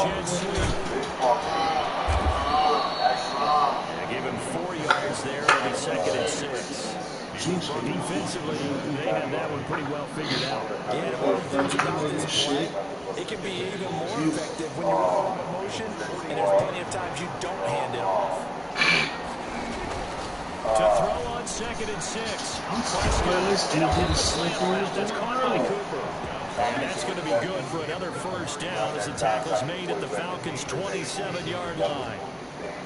jet sweep. Give him 4 yards there. It'll be 2nd and 6. Defensively, they had that one pretty well figured out. Yeah, one of the things about this play, it can be even more effective when you're running out of motion, and there's plenty of times you don't hand it off. To throw on 2nd and 6. That's caught by Cooper. And that's going to be good for another first down as the tackle's made at the Falcons' 27-yard line.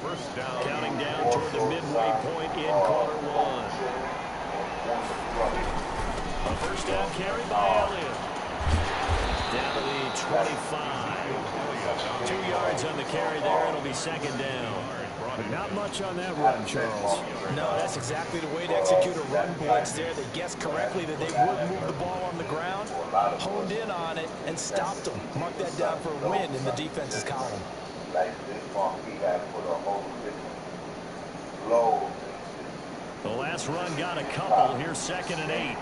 First down. Counting down toward the midway point in quarter one. A first down carry by Elliott. Down to the 25. 2 yards on the carry there. It'll be 2nd down. Not much on that run, Charles. No, that's exactly the way to execute a run blitz there. They guessed correctly that they would move the ball on the ground, honed in on it, and stopped them. Mark that down for a win in the defense's column. The last run got a couple. Here's 2nd and 8.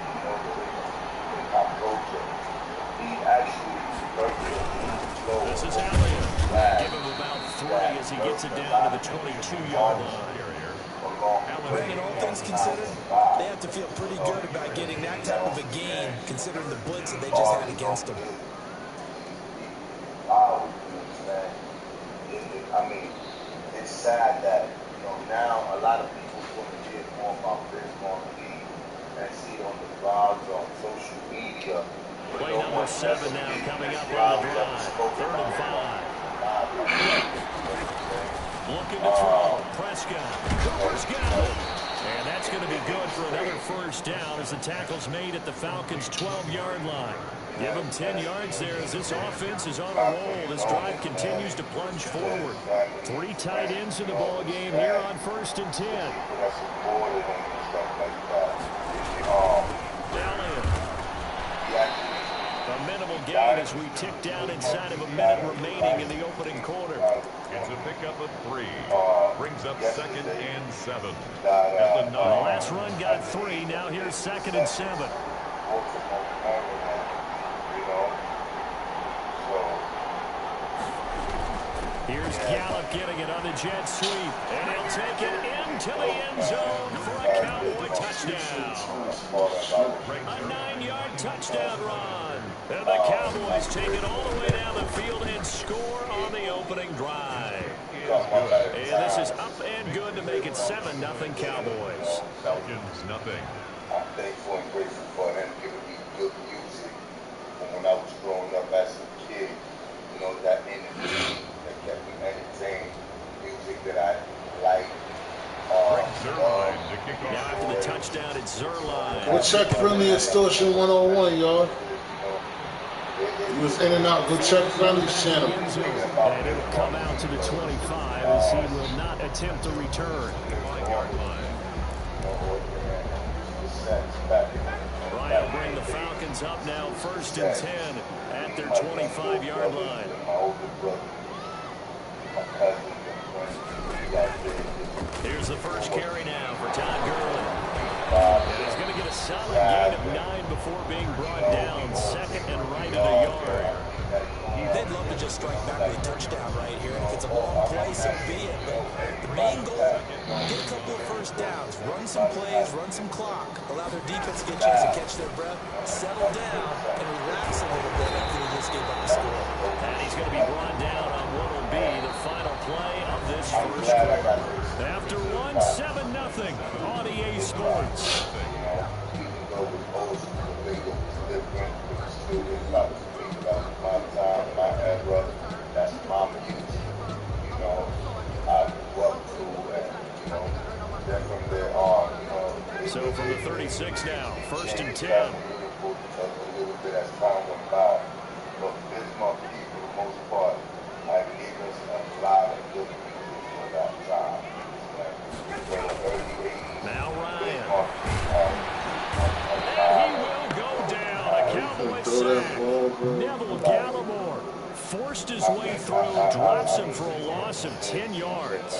This is Elliott. Give him about 3 as he gets it down to the 22-yard line. And all things considered, they have to feel pretty good about getting that type of a gain, considering the blitz that they just had against them. I mean, it's sad that, now a lot of people are going to hear more about this on TV and see it on the blogs, on social media. Play number 7 now coming up on the drive. 3rd and 5. Looking to throw. Prescott. Cooper's got it. And that's going to be good for another first down as the tackle's made at the Falcons' 12-yard line. Give them 10 yards there as this offense is on a roll. This drive continues to plunge forward. 3 tight ends in the ball game here on 1st and 10. A minimal gain as we tick down inside of a minute remaining in the opening quarter. It's a pickup of 3. Brings up 2nd and 7. At the 9. The last run got 3. Now here's 2nd and 7. Here's Gallup getting it on the jet sweep. And he'll take it into the end zone for a Cowboy touchdown. A 9-yard touchdown run. And the Cowboys take it all the way down the field and score on the opening drive. And this is up and good to make it 7-0 Cowboys. Falcons, nothing. I'm thankful and grateful for him giving me good music. And when I was growing up as a kid, that energy that kept me entertained, music that I like. Zerline to kick off. Now after the touchdown, it's Zerline. We'll check Friendly Extortion 101, y'all. He was in and out. Go check Friendly's channel. And it'll come out to the 25 as he will not attempt a return. Ryan will bring the Falcons up now 1st and 10 at their 25-yard line. Here's the first carry now for Todd Gurley. And he's going to get a solid gain of 9 before being brought down. 2nd and right of the yard. They'd love to just strike back with a touchdown right here. And if it's a long play, so be it. But the main goal, get a couple of first downs, run some plays, run some clock, allow their defense to get a chance to catch their breath, settle down, and relax a little bit after they just gave up the score. And he's going to be brought down on what will be the final play of this first quarter. After 1-7-0 on EA Sports. That's my music, I grew up to, and, then from there on, So from the 36 now, 1st and 10. A little bit as time went by, but this month, for the most part, I gave us a lot of good music for that time. Now Ryan. And he will go down. A Cowboy sack. Neville Gallimore forced his way through, drops him for a loss of 10 yards.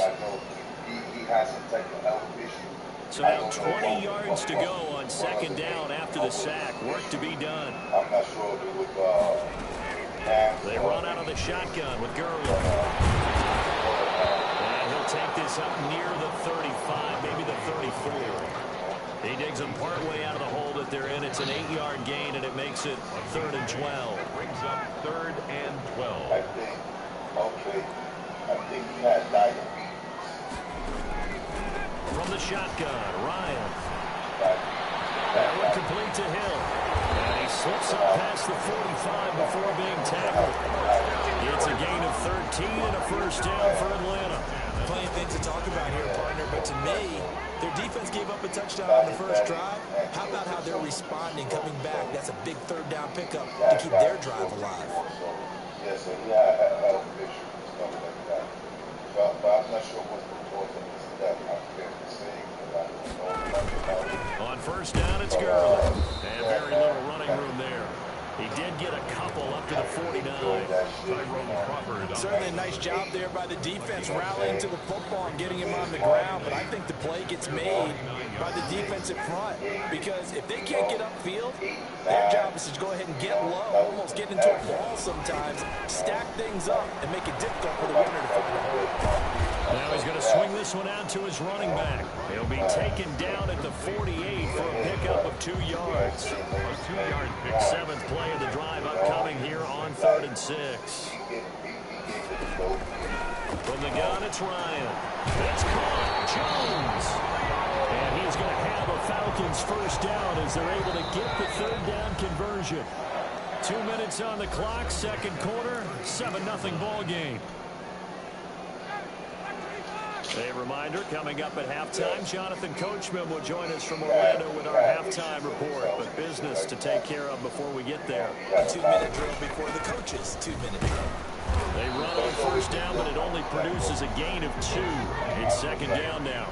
He has some type of elevation. So now 20 yards to go on 2nd down after the sack. Work to be done. I'm not sure if it was They run out of the shotgun with Gurley. And he'll take this up near the 35, maybe the 34. He digs them partway out of the hole that they're in. It's an 8-yard gain, and it makes it 3rd and 12. Brings up 3rd and 12. I think he had diabetes. From the shotgun, Ryan. That one complete to Hill. And he slips up past the 45 before being tackled. It's a gain of 13 and a first down for Atlanta. Plenty of things to talk about here, partner, but to me, their defense gave up a touchdown on the first drive. How about how they're responding, coming back? That's a big 3rd down pickup to keep their drive alive. Yes, so he had health issues and stuff like that. But I'm not sure what's the cause of this step. I can't say because I don't know much about it. On first down, it's Gurley. And very little running room there. He did get a couple up to the 49. Certainly a nice job there by the defense rallying to the football and getting him on the ground, but I think the play gets made by the defensive front because if they can't get upfield, their job is to go ahead and get low, almost get into a ball sometimes, stack things up, and make it difficult for the runner to find a hole. Now he's going to swing this one out to his running back. He'll be taken down at the 48 for a pickup of 2 yards. A 2-yard pick. 7th play of the drive upcoming here on 3rd and 6. From the gun, it's Ryan. That's caught. Jones. And he's going to have a Falcons first down as they're able to get the 3rd down conversion. 2 minutes on the clock, 2nd quarter, 7-0 ball game. A reminder, coming up at halftime, Jonathan Coachman will join us from Orlando with our halftime report. But business to take care of before we get there. A 2-minute drill before the coaches' 2-minute drill. They run on first down, but it only produces a gain of 2. It's 2nd down now.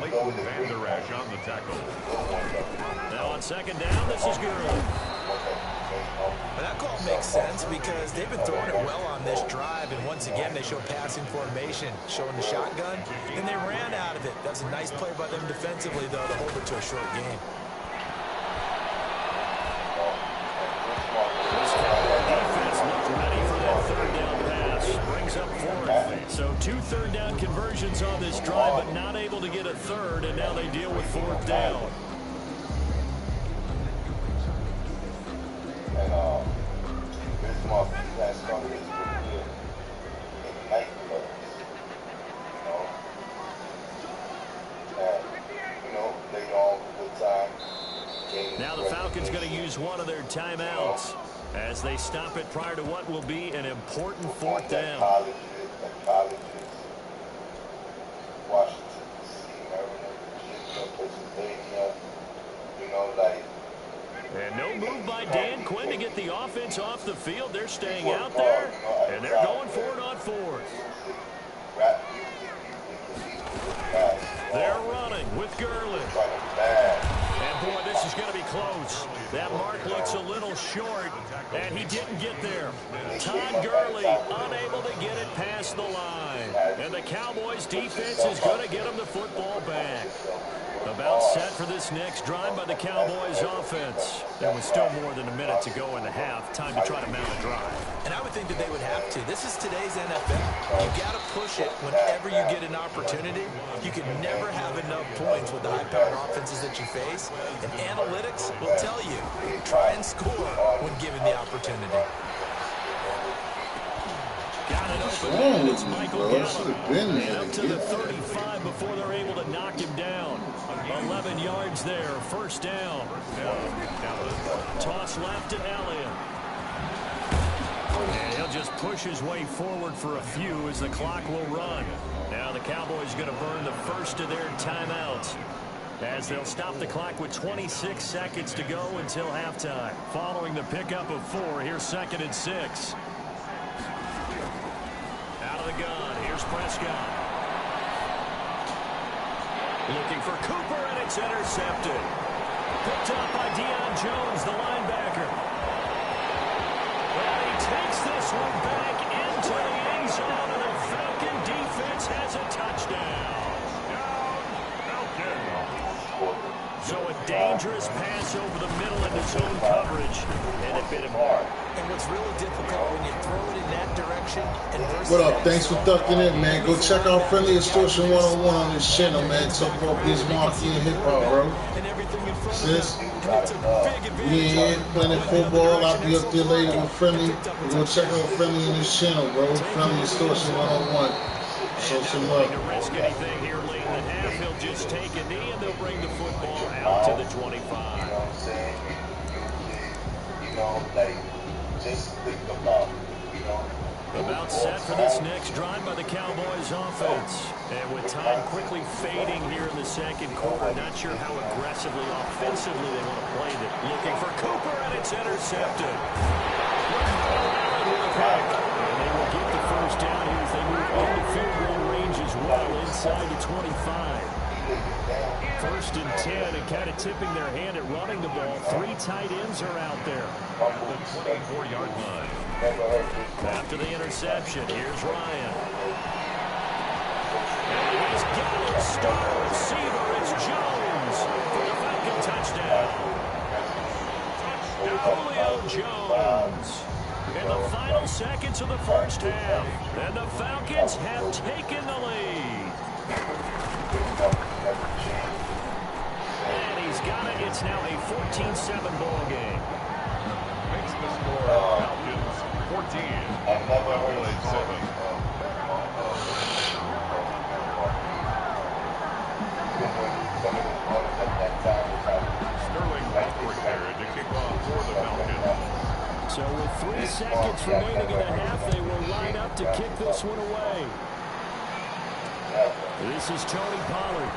Leighton Vander Esch on the tackle. Now on 2nd down, this is Gurley. But that call makes sense because they've been throwing it well on this drive, and once again they show passing formation, showing the shotgun, and they ran out of it. That's a nice play by them defensively, though, to hold it to a short game. This defense looked ready for that 3rd down pass. Brings up 4th. So 2 3rd down conversions on this drive, but not able to get a 3rd, and now they deal with 4th down. Now the Falcons going to use one of their timeouts as they stop it prior to what will be an important 4th down. And no move by Dan Quinn to get the offense off the field. They're staying out there, and they're going for it on 4th. They're running with Gurley. And boy, this is going to be close. That mark looks a little short, and he didn't get there. Todd Gurley unable to get it past the line. And the Cowboys defense is going to get him the football back. About set for this next drive by the Cowboys offense. There was still more than a minute to go in the half. Time to try to mount a drive. And I would think that they would have to. This is today's NFL. You've got to push it whenever you get an opportunity. You can never have enough points with the high-powered offenses that you face. And analytics will tell you, try and score when given the opportunity. Got it open. It's Michael Gallup. Up to the 35 before they're able to knock him down. 11 yards there, first down. Toss left to Elliott. And he'll just push his way forward for a few as the clock will run. Now the Cowboys going to burn the first of their timeouts as they'll stop the clock with 26 seconds to go until halftime. Following the pickup of 4, here's 2nd and 6. Out of the gun, here's Prescott. Looking for Cooper, and it's intercepted. Picked up by Deion Jones, the linebacker. And he takes this one back into the end zone, and the Falcon defense has a touchdown. So a dangerous pass over the middle into zone coverage, and it bit him hard. And what's really difficult when you throw it in that direction and versus What up? Thanks for ducking in, man. Go check out Friendly Extortion 101 on this channel, man. Talk about Bismarck and hip hop, bro. Sis, we in here playing football. I'll be up there later with Friendly. We're gonna check out Friendly on this channel, bro. Friendly Extortion 101. Show some love. To risk anything here late in the half, he'll just take a knee and they'll bring the football out to the 25. You know what I'm saying? You know, like, just think about, you know. About set for this next drive by the Cowboys offense. And with time quickly fading here in the second quarter, not sure how aggressively, offensively they want to play it. Looking for Cooper, and it's intercepted. And they will get the first down here as they move into field goal range as well, inside the 25. First and 10, and kind of tipping their hand at running the ball. 3 tight ends are out there. The 24-yard line. After the interception, here's Ryan. And he's got a star receiver. It's Jones for the Falcon touchdown. Julio Jones. In the final seconds of the first half, and the Falcons have taken the lead. And he's got it. It's now a 14-7 ball game. Makes the score Falcons 14. Cowboys 7. Sterling prepared to kick off for the Falcons. So with 3 seconds remaining in the half, they will line up to kick this one away. This is Tony Pollard.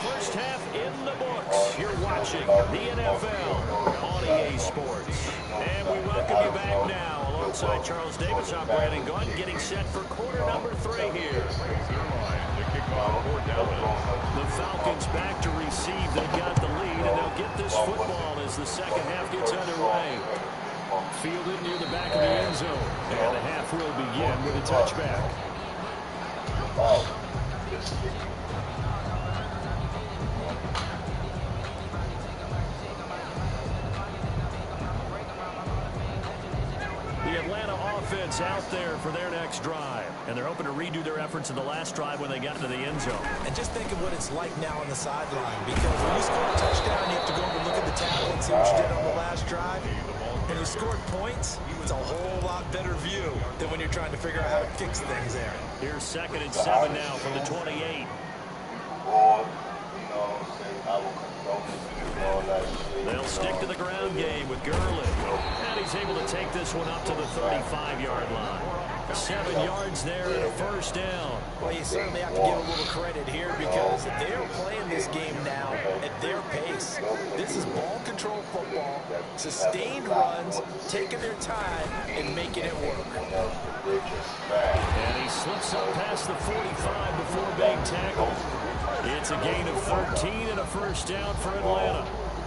First half in the books. You're watching the NFL on EA Sports. And we welcome you back now alongside Charles Davis, operating gun, getting set for quarter number 3 here. The Falcons back to receive. They've got the lead, and they'll get this football as the second half gets underway. Fielded near the back of the end zone. And the half will begin with a touchback. The Atlanta offense out there for their next drive. And they're hoping to redo their efforts in the last drive when they got into the end zone. And just think of what it's like now on the sideline, because when you score a touchdown, you have to go over and look at the tackle and see what you did on the last drive. When you scored points, it's a whole lot better view than when you're trying to figure out how to fix things there. Here's 2nd and 7 now from the 28. They'll stick to the ground game with Gurley. And he's able to take this one up to the 35-yard line. 7 yards there and a first down. Well, you certainly have to give a little credit here because they are playing this game now at their pace. This is ball control football, sustained runs, taking their time and making it work. And he slips up past the 45 before being tackled. It's a gain of 13 and a first down for Atlanta.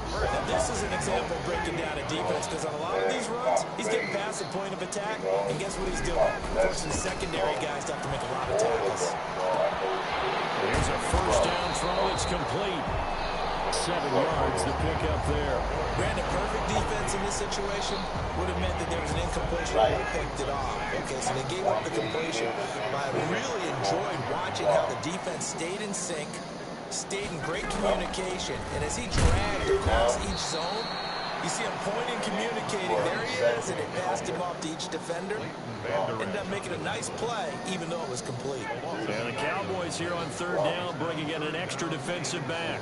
Now, this is an example of breaking down a defense because on a lot of these runs, he's getting past the point of attack, and guess what he's doing? Forcing secondary guys to have to make a lot of tackles. Here's a first down throw. It's complete. 7 yards to pick up there. Granted, perfect defense in this situation would have meant that there was an incompletion and would have picked it off. Okay, so they gave up the completion. But I really enjoyed watching how the defense stayed in sync, stayed in great communication, and as he dragged across each zone, you see him pointing, communicating. There he is, and it passed him off to each defender. Ended up making a nice play, even though it was complete. And the Cowboys here on 3rd down, bringing in an extra defensive back.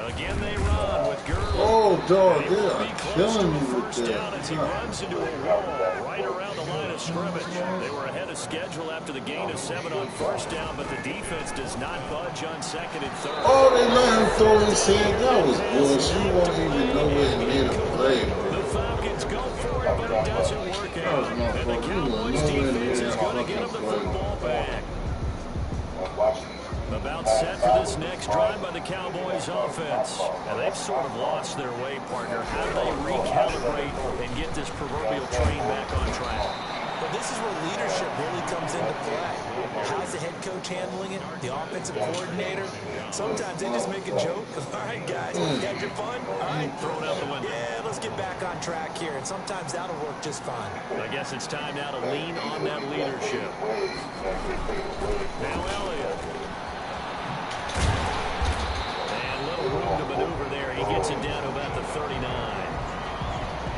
Again, they run with Gurley. Oh, dog, they are killing me with first down as he runs into a wall right around the line of scrimmage. They were ahead of schedule after the gain of 7 on first down, but the defense does not budge on 2nd and 3rd. Oh, they let him throw his hand. That was bullshit. You won't even know where he made a play, bro. The Falcons go for it, but it doesn't work out. And the Cowboys defense is going to get him the football back. About set for this next drive by the Cowboys offense. And they've sort of lost their way, partner. How do they recalibrate and get this proverbial train back on track? But this is where leadership really comes into play. How's the head coach handling it? The offensive coordinator? Sometimes they just make a joke. All right, guys, you had your fun? All right, Thrown out the window. yeah, let's get back on track here. And sometimes that'll work just fine. I guess it's time now to lean on that leadership. Now Elliott. And little room to maneuver there. He gets it down to about the 39.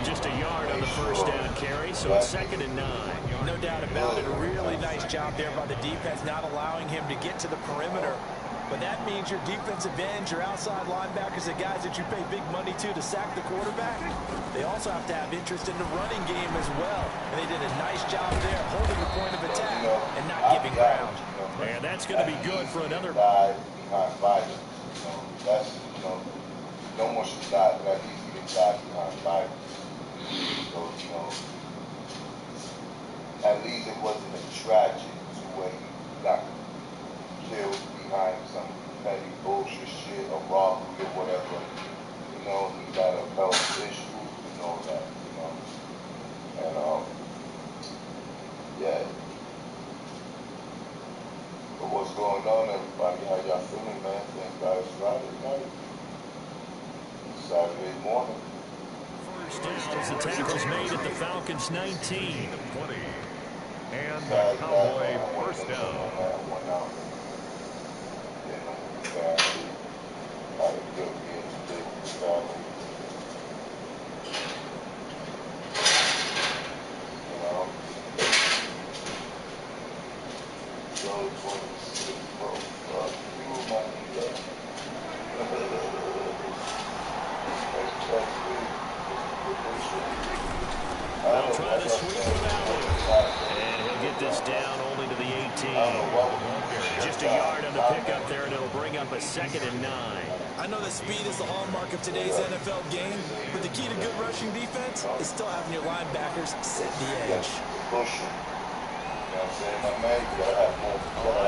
Just a yard on the first down carry, so it's 2nd and 9. No doubt about it. A really nice job there by the defense, not allowing him to get to the perimeter. But that means your defensive ends, your outside linebackers, the guys that you pay big money to sack the quarterback, they also have to have interest in the running game as well. And they did a nice job there, holding the point of attack and not giving ground. And that's going to be good for another. That's, no one should die, but at least he didn't die behind fire. So, at least it wasn't a tragic to where he got killed behind some petty bullshit shit, a robbery or whatever. He got a health issue and all that, And, yeah. But what's going on, everybody? How y'all feeling, man? Thank God it's Friday night. Saturday morning. First down as the tackle's made at the Falcons 19. 20. And the Cowboy first down. They'll try to sweep him out. And he'll get this down only to the 18. Just a yard on the pickup there, and it'll bring up a 2nd and 9. I know that speed is the hallmark of today's NFL game, but the key to good rushing defense is still having your linebackers set the edge. On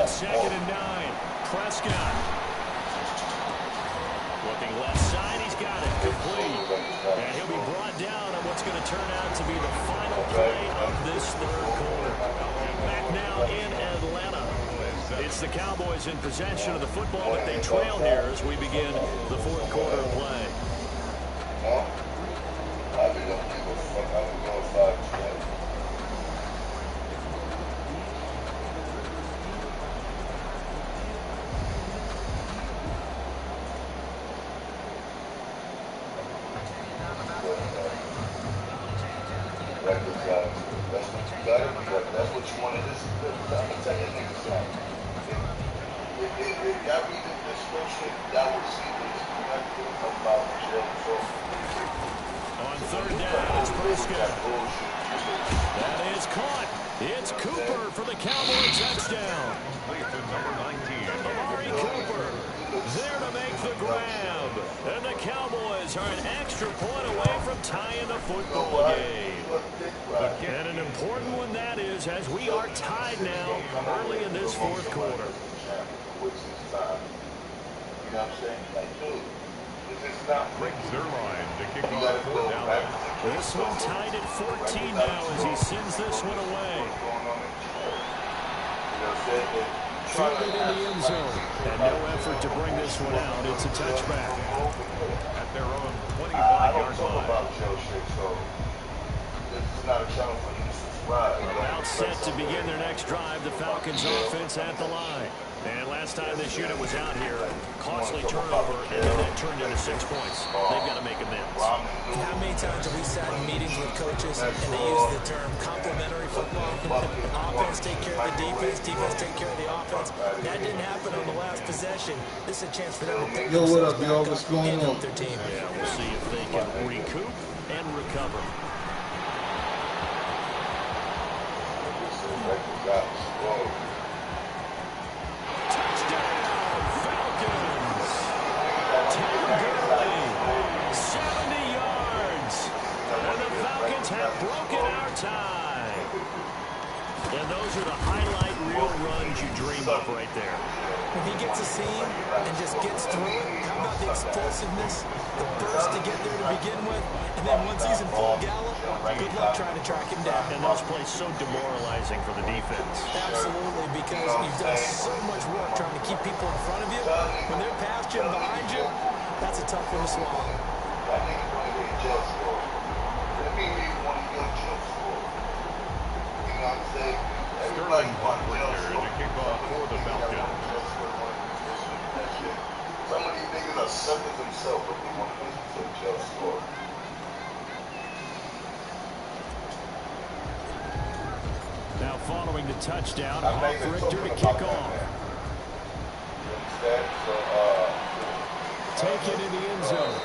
2nd and 9, Prescott. Looking left side, he's got it, complete. And he'll be brought down on what's going to turn out to be the final play of this third quarter. Back now in Atlanta. It's the Cowboys in possession of the football, but they trail here as we begin the fourth quarter of play. That's what you want to listen to. I'm going to tell you niggas that. If y'all read the description, y'all will see this about jail. On 3rd down, it's Prescott. That is caught. It's Cooper for the Cowboy touchdown. Number 19. Amari Cooper there to make the grab. And the Cowboys are an extra point away from tying the football game. And an important one that is, as we are tied now early in this fourth quarter. Brings their line to kick off 4th down. This one tied at 14 now as he sends this one away. Fielded in the end zone. And no effort to bring this one out. It's a touchback. At their own 25-yard line. About set to begin their next drive, the Falcons offense at the line. And last time this unit was out here, costly turnover, and then that turned into 6 points. They've got to make amends. How many times have we sat in meetings with coaches and they use the term complementary football? Offense take care of the defense, defense take care of the offense. That didn't happen on the last possession. This is a chance for them to pick Yo, what up, y'all? What's going on? their team. Yeah, we'll see if they can recoup and recover. Touchdown, Falcons! 70 yards. And the Falcons have broken our tie. And those are the highlight reel runs things you dream of right there. If he gets a seam and just gets through it, how about the explosiveness, the burst to get there to begin with, and then once he's in full gallop, good luck trying to track him down. And those plays so demoralizing for the defense. Absolutely, because you've done so much work trying to keep people in front of you. When they're past you and behind you, that's a tough one to swallow. Sterling Humphrey to kick off for the Falcons. Some of these niggas are suckers themselves, but they want to listen to a just score. Now following the touchdown, Richter to kick off. Take it in the end zone.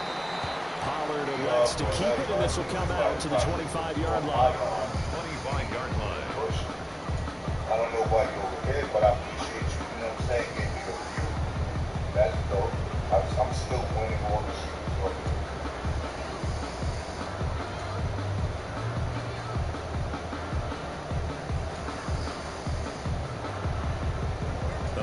Pollard elects to keep it, and this will come out to the 25-yard line. 25-yard line. I don't know why you're over here, but I appreciate you, you know what I'm saying, giving me the view. That's dope. I'm still winning all the shit.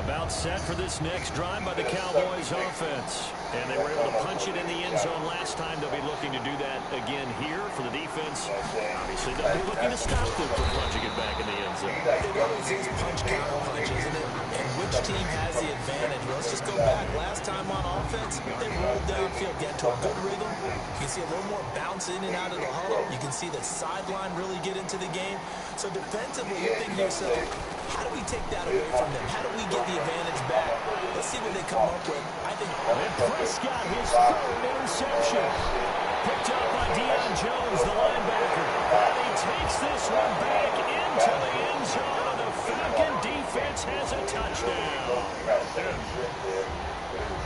About set for this next drive by the Cowboys offense. And they were able to punch it in the end zone last time. They'll be looking to do that again here for the defense. Obviously, they'll be looking to stop them from punching it back in the end zone. It always is punch, counter punch, isn't it? And which team has the advantage? Well, let's just go back. Last time on offense, they rolled downfield, get to a good rhythm. You can see a little more bounce in and out of the huddle. You can see the sideline really get into the game. So defensively, you're thinking to yourself, how do we take that away from them? How do we get the advantage back? Let's see what they come up with. I think Prescott, his third interception. Picked up by Deion Jones, the linebacker. And he takes this one back into the end zone, and the Falcon defense has a touchdown.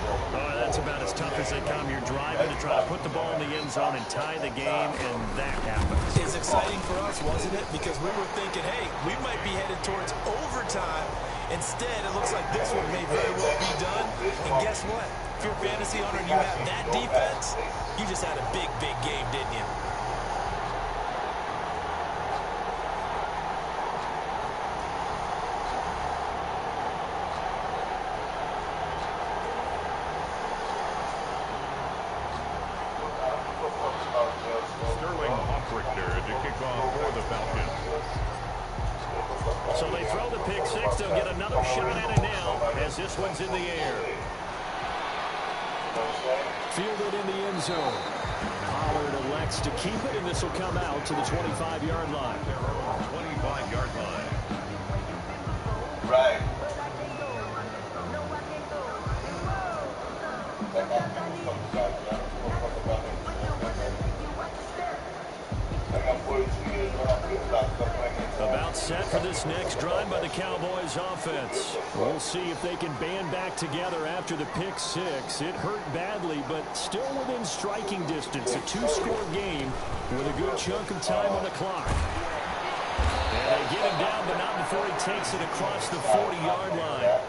Oh, that's about as tough as they come. You're driving to try to put the ball in the end zone and tie the game, and that happens. It's exciting for us, wasn't it? Because we were thinking, hey, we might be headed towards overtime. Instead, it looks like this one may very well be done. And guess what? If you're a fantasy owner and you have that defense, you just had a big, big game, didn't you? Sterling Humphrey to kick off for the Falcons. So they throw the pick six. They'll get another shot at it now as this one's in the air. Fielded in the end zone. Pollard elects to keep it, and this will come out to the 25-yard line. 25-yard line. Right. About set for this next drive by the Cowboys offense. We'll see if they can band back together after the pick six. It hurt badly, but still within striking distance. A two-score game with a good chunk of time on the clock. And they get him down, but not before he takes it across the 40-yard line.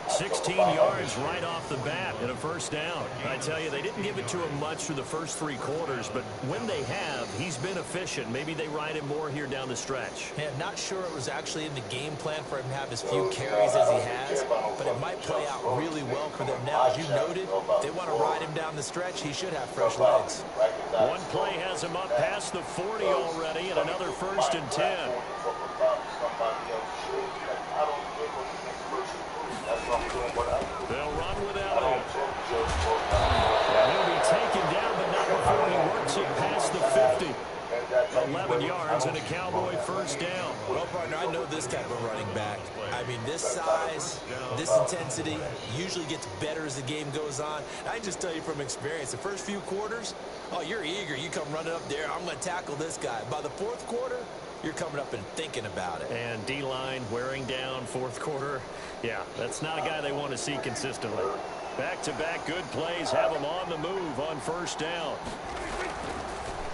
16 yards right off the bat and a first down. I tell you, they didn't give it to him much through the first three quarters, but when they have, he's been efficient. Maybe they ride him more here down the stretch. Yeah, not sure it was actually in the game plan for him to have as few carries as he has, but it might play out really well for them now. As you noted, if they want to ride him down the stretch, he should have fresh legs. One play has him up past the 40 already, and another 1st and 10. They'll run without him. And he'll be taken down, but not before he works it past the 50. 11 yards and a Cowboy first down. Well, partner, I know this type of running back. I mean, this size, this intensity usually gets better as the game goes on. I can just tell you from experience, the first few quarters, oh, you're eager. You come running up there, I'm going to tackle this guy. By the fourth quarter, you're coming up and thinking about it. And D-line wearing down fourth quarter. Yeah, that's not a guy they want to see consistently. Back-to-back good plays have him on the move on first down.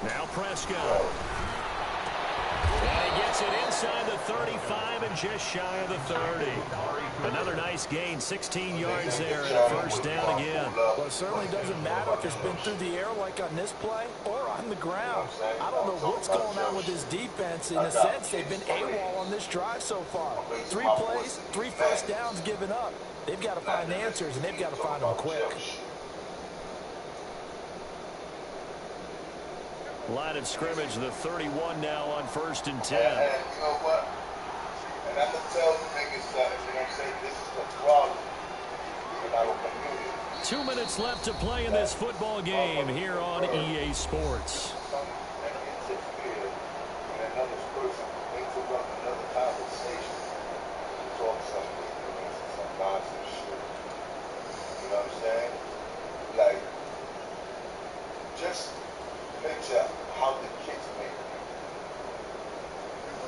Now Prescott. And he gets it inside the 35 and just shy of the 30. Another nice gain, 16 yards there, and a first down again. Well, it certainly doesn't matter if it's been through the air like on this play or on the ground. I don't know what's going on with this defense. In a sense, they've been AWOL on this drive so far. 3 plays, 3 first downs given up. They've got to find answers, and they've got to find them quick. Line of scrimmage, the 31 now on 1st and 10. And you know what? And I'm going to tell you niggas something, you know what I'm saying? This is the problem in our community. 2 minutes left to play in this football game here on EA Sports.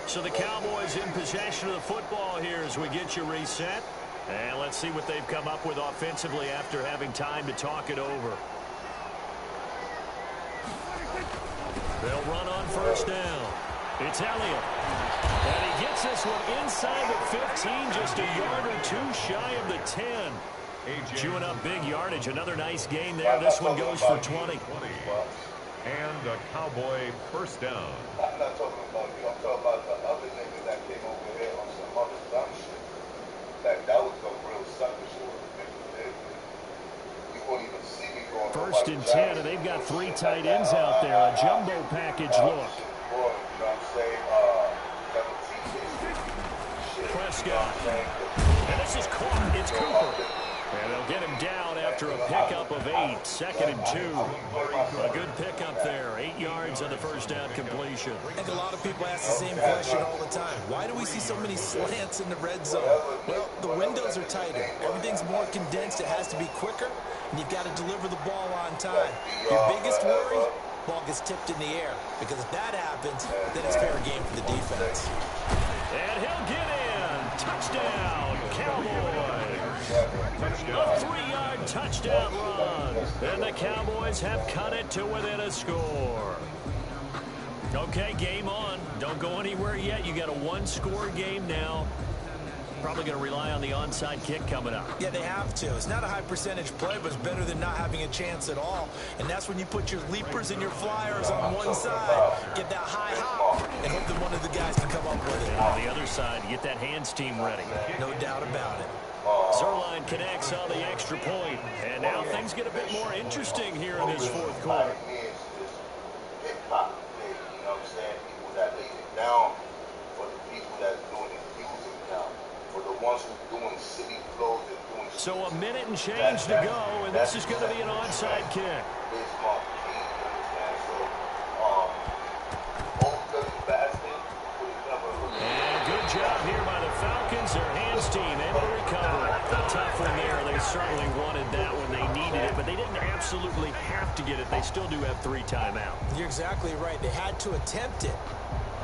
So the Cowboys in possession of the football here as we get you reset. And let's see what they've come up with offensively after having time to talk it over. They'll run on first down. It's Elliott. And he gets this one inside the 15, just a yard or 2 shy of the 10. Chewing up big yardage. Another nice gain there. This one goes for 20. And a Cowboy first down. I'm not talking about you. I'm talking about the other nigga that came over here on some other dumb shit. That was a real sucker shit. You won't even see me going. 1st and 10, and they've got 3 tight ends out there. A jumbo package look. Prescott. And this is caught. It's Cooper. And they'll get him down after a pickup of 8. 2nd and 2. A good pickup there. 8 yards on the first down completion. I think a lot of people ask the same question all the time. Why do we see so many slants in the red zone? Well, the windows are tighter. Everything's more condensed. It has to be quicker, and you've got to deliver the ball on time. Your biggest worry, ball gets tipped in the air. Because if that happens, then it's fair game for the defense. And he'll get in. Touchdown, Cowboys. A 3-yard touchdown run. And the Cowboys have cut it to within a score. Okay, game on. Don't go anywhere yet. You got a 1-score game now. Probably going to rely on the onside kick coming up. Yeah, they have to. It's not a high percentage play, but it's better than not having a chance at all. And that's when you put your leapers and your flyers on one side, get that high hop, and hope that one of the guys can come up with it. And on the other side, get that hands team ready. No doubt about it. Zerline connects on the extra point. And now things get a bit more interesting here in this 4th quarter. So a minute and change to go, and this is going to be an onside kick. And good job here by the Falcons. Their hands team able to recover. A tough one there. They certainly wanted that when they needed it, but they didn't absolutely have to get it. They still do have 3 timeouts. You're exactly right. They had to attempt it.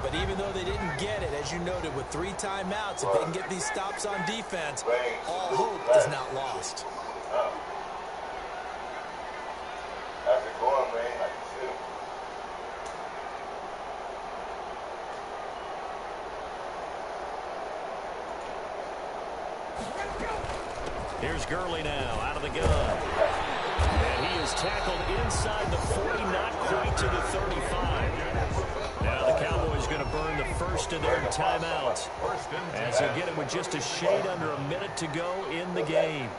But even though they didn't get it, as you noted, with 3 timeouts, if they can get these stops on defense, all hope is not lost. How's it going, man? I can see him. Here's Gurley now, out of the gun. And he is tackled inside the 40, not quite to the 35. Now the Cowboys going to burn the first of their timeouts as they'll get it with just a shade under a minute to go in the game.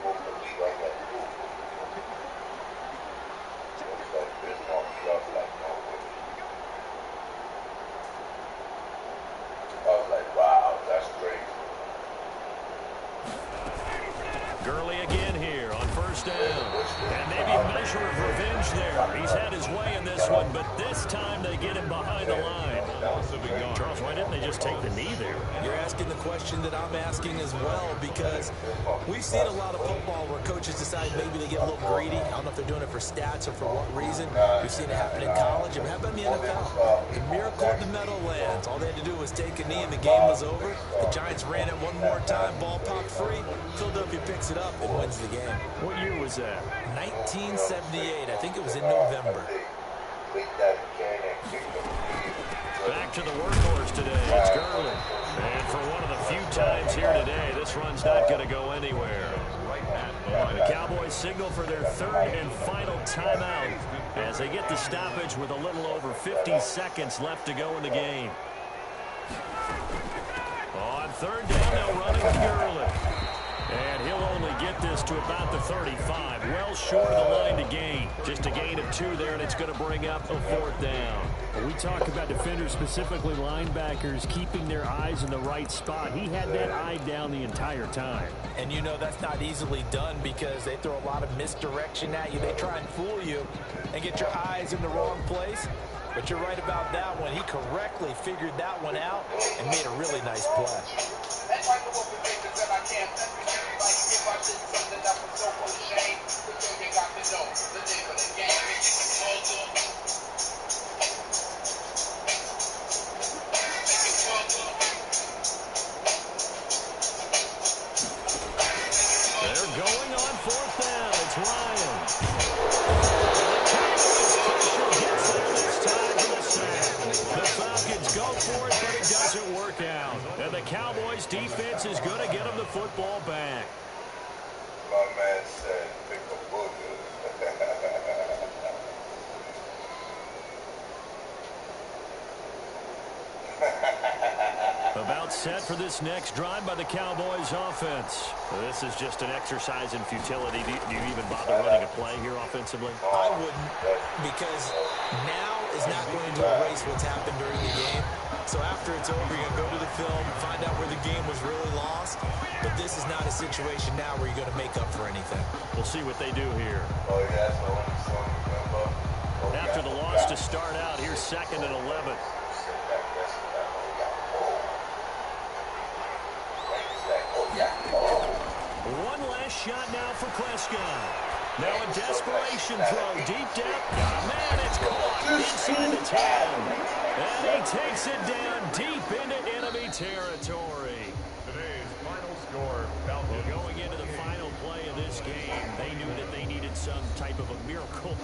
Gurley again here on first down. And maybe a measure of revenge there. He's had his way in this one, but this time they get him behind the line. Charles, why didn't they just take the knee there? You're asking the question that I'm asking as well, because we've seen a lot of football where coaches decide maybe they get a little greedy. I don't know if they're doing it for stats or for what reason. We've seen it happen in college. How about in the NFL? The miracle of the Meadowlands. All they had to do was take a knee and the game was over. The Giants ran it one more time. Ball popped free. Philadelphia picks it up and wins the game. What year was that? 1978. I think it was in November. Back to the workhorse today. It's Gurley. And for one of the few times here today, this run's not going to go anywhere. The Cowboys signal for their third and final timeout as they get the stoppage with a little over 50 seconds left to go in the game. On third down, they'll run it Gurley. And he'll only get this to about the 35. Well short of the line to gain. Just a gain of 2 there, and it's going to bring up a 4th down. When we talk about defenders, specifically linebackers, keeping their eyes in the right spot. He had that eye down the entire time. And you know that's not easily done because they throw a lot of misdirection at you. They try and fool you and get your eyes in the wrong place. But you're right about that one. He correctly figured that one out and made a really nice play. They're going on 4th down. It's Ryan. The Falcons go for it, but it doesn't work out. And the Cowboys defense is going to get them the football back. My man said, pick a booger. About set for this next drive by the Cowboys offense. This is just an exercise in futility. Do you even bother running a play here offensively? I wouldn't, because now is not going to erase what's happened during the game. So after it's over, you're going to go to the film, find out where the game was really lost. But this is not a situation now where you're going to make up for anything. We'll see what they do here. Oh, yeah, so remember. After the loss to start out, here's 2nd and 11. One last shot now for Prescott. Now a desperation throw, deep depth. Man, it's caught inside the 10. And he takes it down deep into enemy territory. Today's final score, Falcons. Well, going into the final play of this game, they knew that they needed some type of a miracle